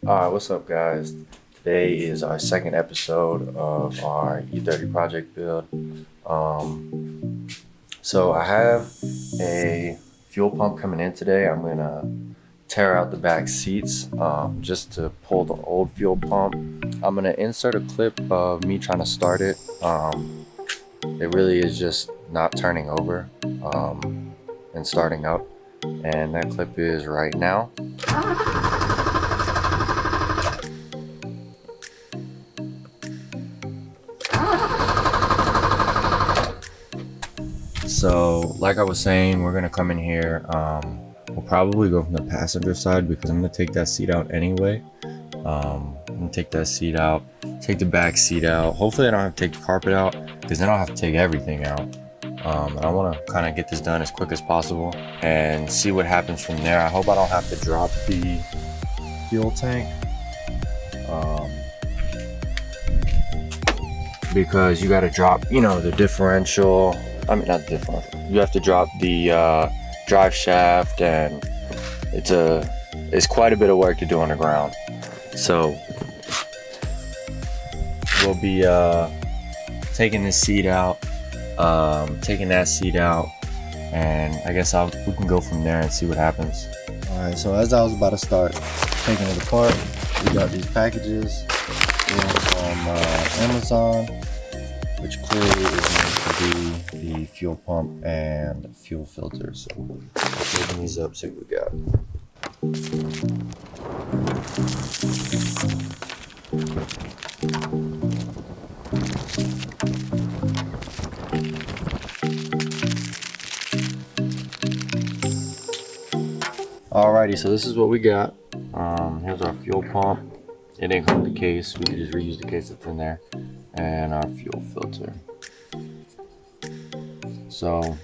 Alright, what's up, guys? Today is our second episode of our E30 project build. So I have a fuel pump coming in today. I'm gonna tear out the back seats just to pull the old fuel pump. I'm gonna insert a clip of me trying to start it. It really is just not turning over and starting up, and that clip is right now. So like I was saying, we're gonna come in here. We'll probably go from the passenger side because I'm gonna take that seat out anyway. I'm gonna take that seat out, take the back seat out. Hopefully I don't have to take the carpet out because then I'll have to take everything out. And I want to kind of get this done as quick as possible and see what happens from there. I hope I don't have to drop the fuel tank because you got to drop, the differential. I mean, not the differential. You have to drop the drive shaft, and it's quite a bit of work to do on the ground. So we'll be taking this seat out, taking that seat out, and I guess we can go from there and see what happens. All right. So as I was about to start taking it apart, we got these packages from Amazon, which clearly is going to be the fuel pump and fuel filter. So let's open these up, see what we got. Alrighty, so this is what we got. Here's our fuel pump. It didn't come with the case. We could just reuse the case that's in there. And our fuel filter. So,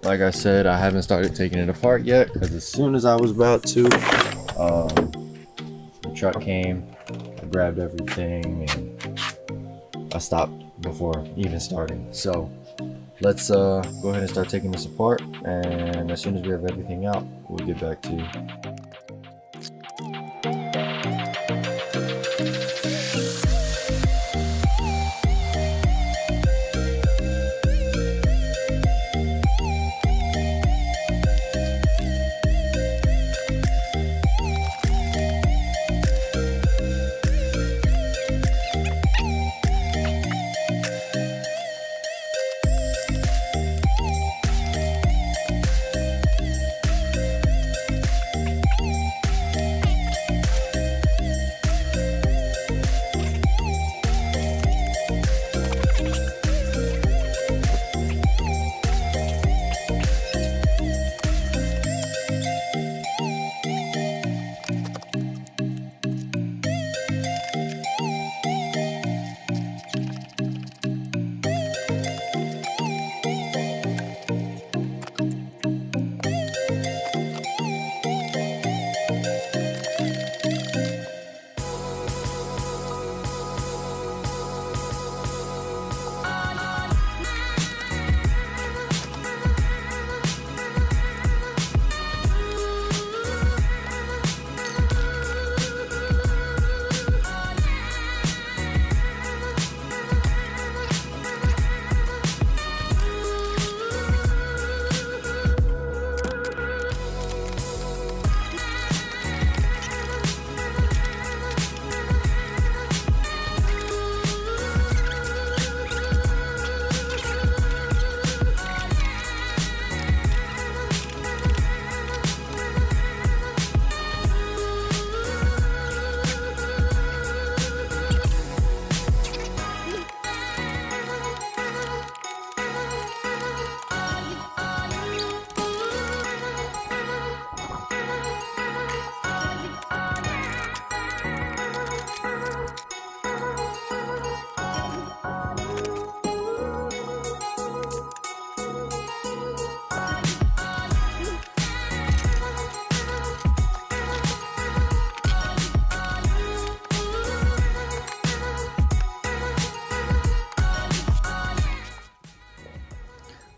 like I said, I haven't started taking it apart yet because as soon as I was about to, the truck came, I grabbed everything, and I stopped before even starting. So, let's go ahead and start taking this apart, and as soon as we have everything out, we'll get back to you.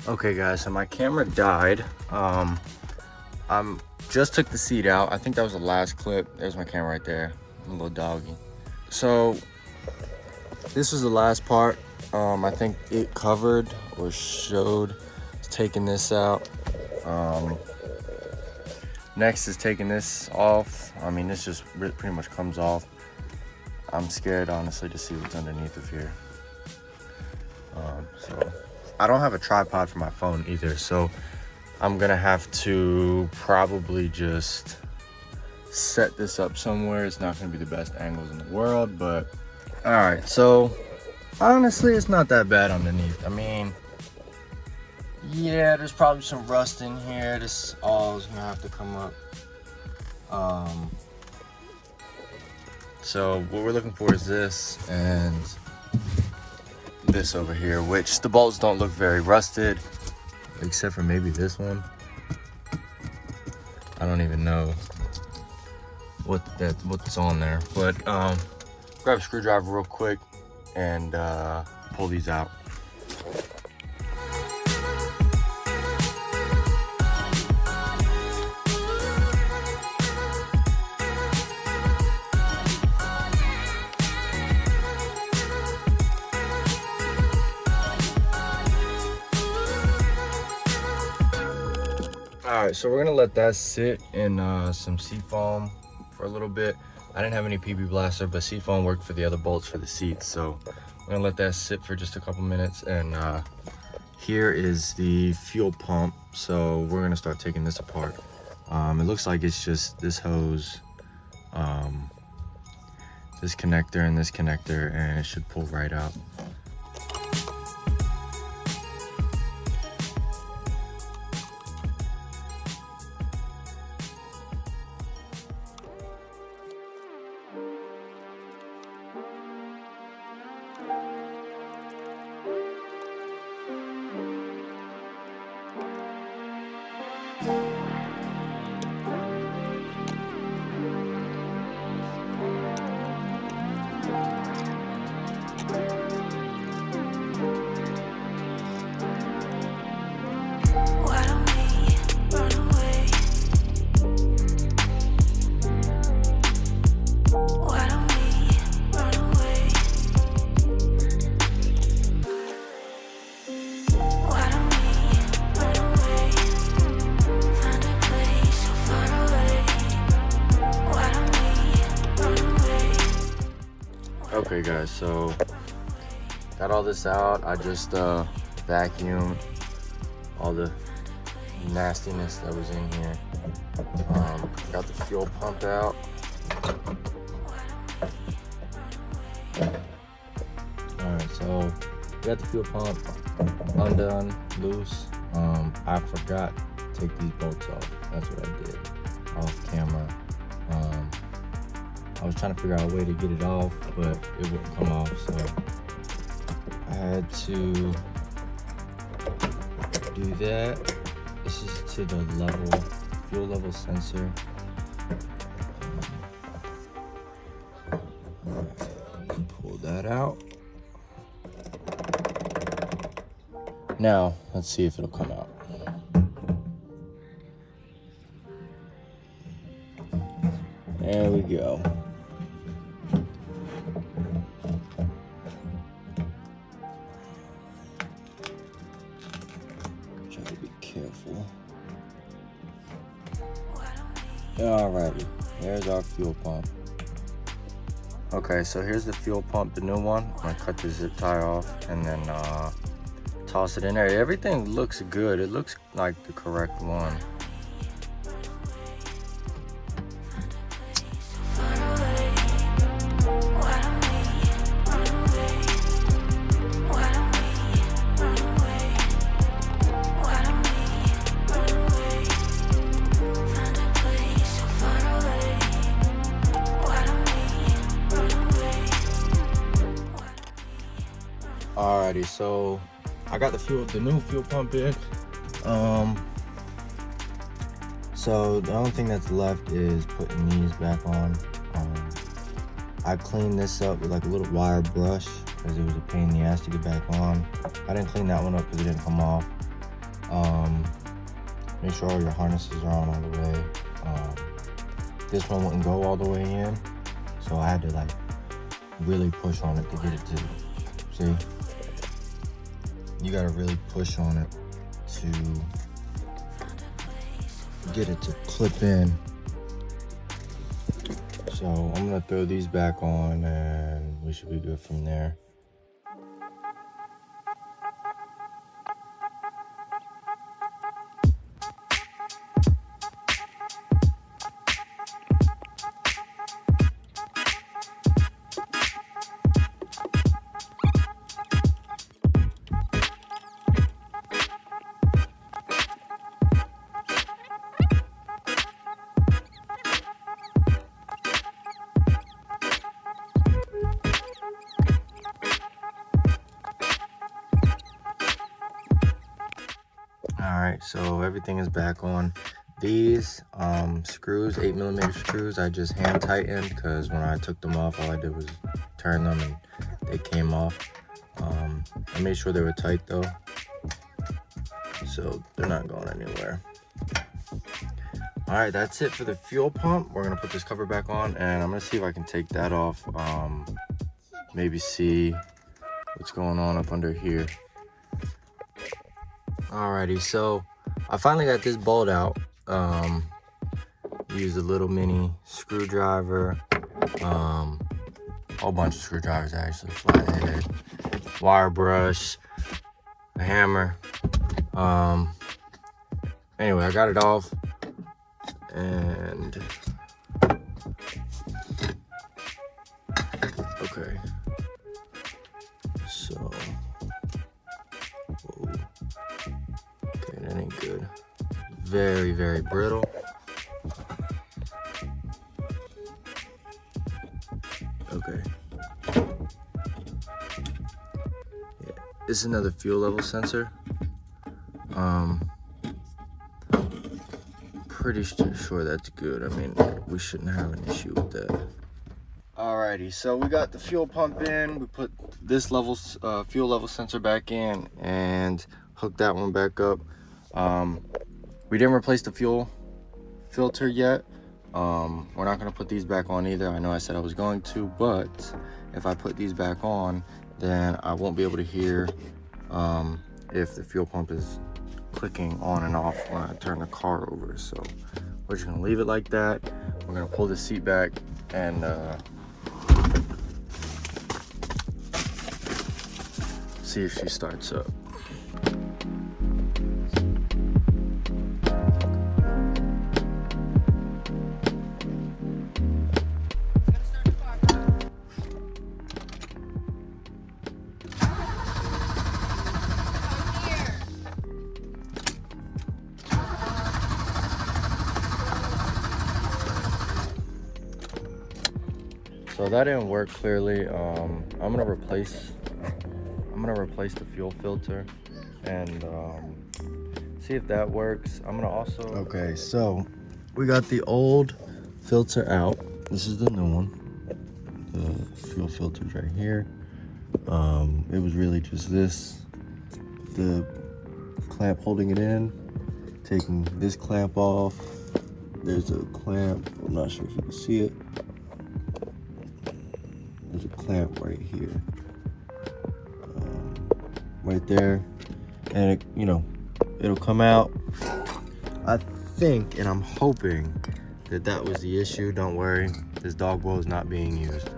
Okay guys, so my camera died. I'm just took the seat out. I think that was the last clip. There's my camera right there, my little doggy. So this was the last part. I think it covered or showed taking this out. Next is taking this off. I mean, this just pretty much comes off. I'm scared, honestly, to see what's underneath of here. So I don't have a tripod for my phone either, so I'm gonna have to probably just set this up somewhere. It's not gonna be the best angles in the world, but all right. So honestly, it's not that bad underneath. I mean, yeah, there's probably some rust in here. This all is gonna have to come up. So what we're looking for is this and this over here, which the bolts don't look very rusted, except for maybe this one. I don't even know what's on there, but grab a screwdriver real quick and pull these out. All right, so we're gonna let that sit in some seafoam for a little bit. I didn't have any PB blaster, but seafoam worked for the other bolts for the seats. So I'm gonna let that sit for just a couple minutes. And here is the fuel pump. So we're gonna start taking this apart. It looks like it's just this hose, this connector and this connector, and it should pull right out. Okay guys, so got all this out. I just vacuumed all the nastiness that was in here. Got the fuel pump out. Alright, so got the fuel pump undone, loose. I forgot to take these bolts off. That's what I did off camera. I was trying to figure out a way to get it off, but it wouldn't come off, so I had to do that. This is to the fuel level sensor. Pull that out. Now, let's see if it'll come out. There we go. Try to be careful. Alrighty, there's our fuel pump. Okay, so here's the fuel pump, the new one. I'm gonna cut the zip tie off and then toss it in there. Everything looks good. It looks like the correct one. Alrighty, so I got the new fuel pump in. So the only thing that's left is putting these back on. I cleaned this up with like a little wire brush because it was a pain in the ass to get back on. I didn't clean that one up because it didn't come off. Make sure all your harnesses are on all the way. This one wouldn't go all the way in, so I had to like really push on it to get it to, see? You gotta really push on it to get it to clip in. So I'm gonna throw these back on and we should be good from there. All right, so everything is back on. These screws, 8mm screws, I just hand tightened because when I took them off, all I did was turn them and they came off. I made sure they were tight though, so they're not going anywhere. All right, that's it for the fuel pump. We're gonna put this cover back on and I'm gonna see if I can take that off. Maybe see what's going on up under here. Alrighty, so I finally got this bolt out. Used a little mini screwdriver, whole bunch of screwdrivers actually, flathead, wire brush, a hammer. Anyway, I got it off, and okay, so. Whoa. Okay, that ain't good. Very, very brittle. Okay. Yeah, this is another fuel level sensor. Pretty sure that's good. I mean, we shouldn't have an issue with that. Alrighty, so we got the fuel pump in. We put this fuel level sensor back in and hooked that one back up. We didn't replace the fuel filter yet. We're not gonna put these back on either. I know I said I was going to, but if I put these back on, then I won't be able to hear if the fuel pump is clicking on and off when I turn the car over. So we're just gonna leave it like that. We're gonna pull the seat back and see if she starts up. So that didn't work clearly. I'm gonna replace the fuel filter and see if that works. I'm gonna also. Okay, so we got the old filter out. This is the new one. The fuel filter's right here. It was really just this, the clamp holding it in, taking this clamp off. There's a clamp, I'm not sure if you can see it. There's a clamp right here, right there, and it, you know, it'll come out. I think, and I'm hoping that that was the issue. Don't worry, this dog bowl is not being used.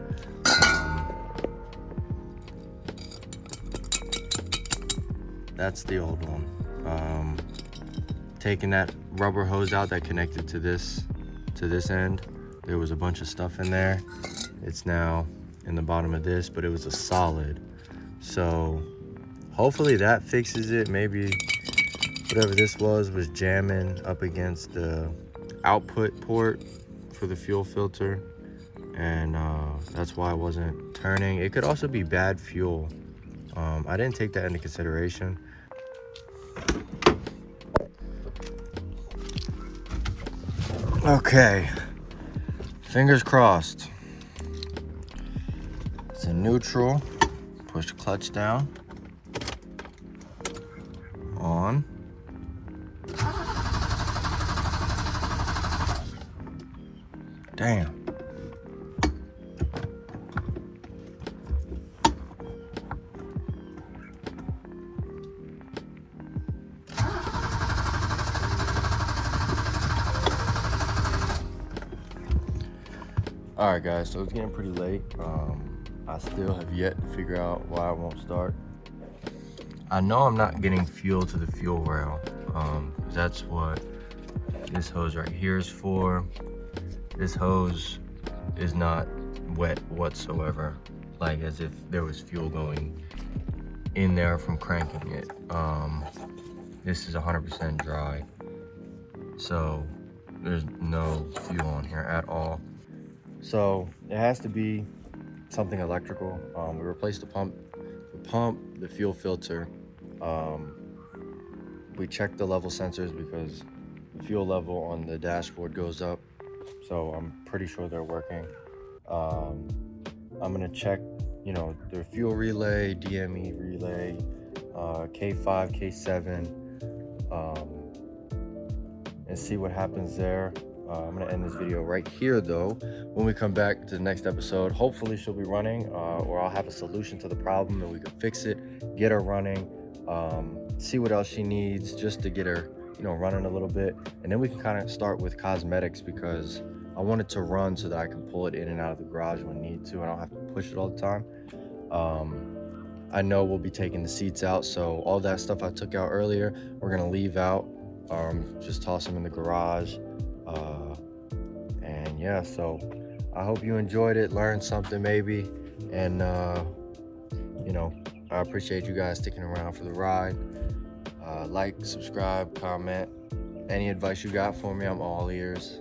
That's the old one. Taking that rubber hose out that connected to this end, there was a bunch of stuff in there. It's now in the bottom of this, but it was a solid. So hopefully that fixes it. Maybe whatever this was jamming up against the output port for the fuel filter, and that's why it wasn't turning. It could also be bad fuel. I didn't take that into consideration. Okay, fingers crossed. It's in neutral. Push the clutch down. On. Damn. Alright guys, so it's getting pretty late. I still have yet to figure out why it won't start. I know I'm not getting fuel to the fuel rail. That's what this hose right here is for. This hose is not wet whatsoever, like as if there was fuel going in there from cranking it. This is 100% dry, so there's no fuel on here at all. So it has to be something electrical. We replaced the pump, the fuel filter. We checked the level sensors because the fuel level on the dashboard goes up. So I'm pretty sure they're working. I'm gonna check, you know, their fuel relay, DME relay, K5, K7, and see what happens there. I'm gonna end this video right here though. When we come back to the next episode, hopefully she'll be running, or I'll have a solution to the problem and we can fix it, get her running, see what else she needs just to get her, you know, running a little bit. And then we can kind of start with cosmetics because I want it to run so that I can pull it in and out of the garage when need to. I don't have to push it all the time. I know we'll be taking the seats out, so all that stuff I took out earlier, we're gonna leave out, just toss them in the garage. And yeah, so I hope you enjoyed it, learned something maybe, and you know, I appreciate you guys sticking around for the ride. Like, subscribe, comment, any advice you got for me, I'm all ears.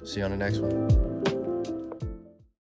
See you on the next one.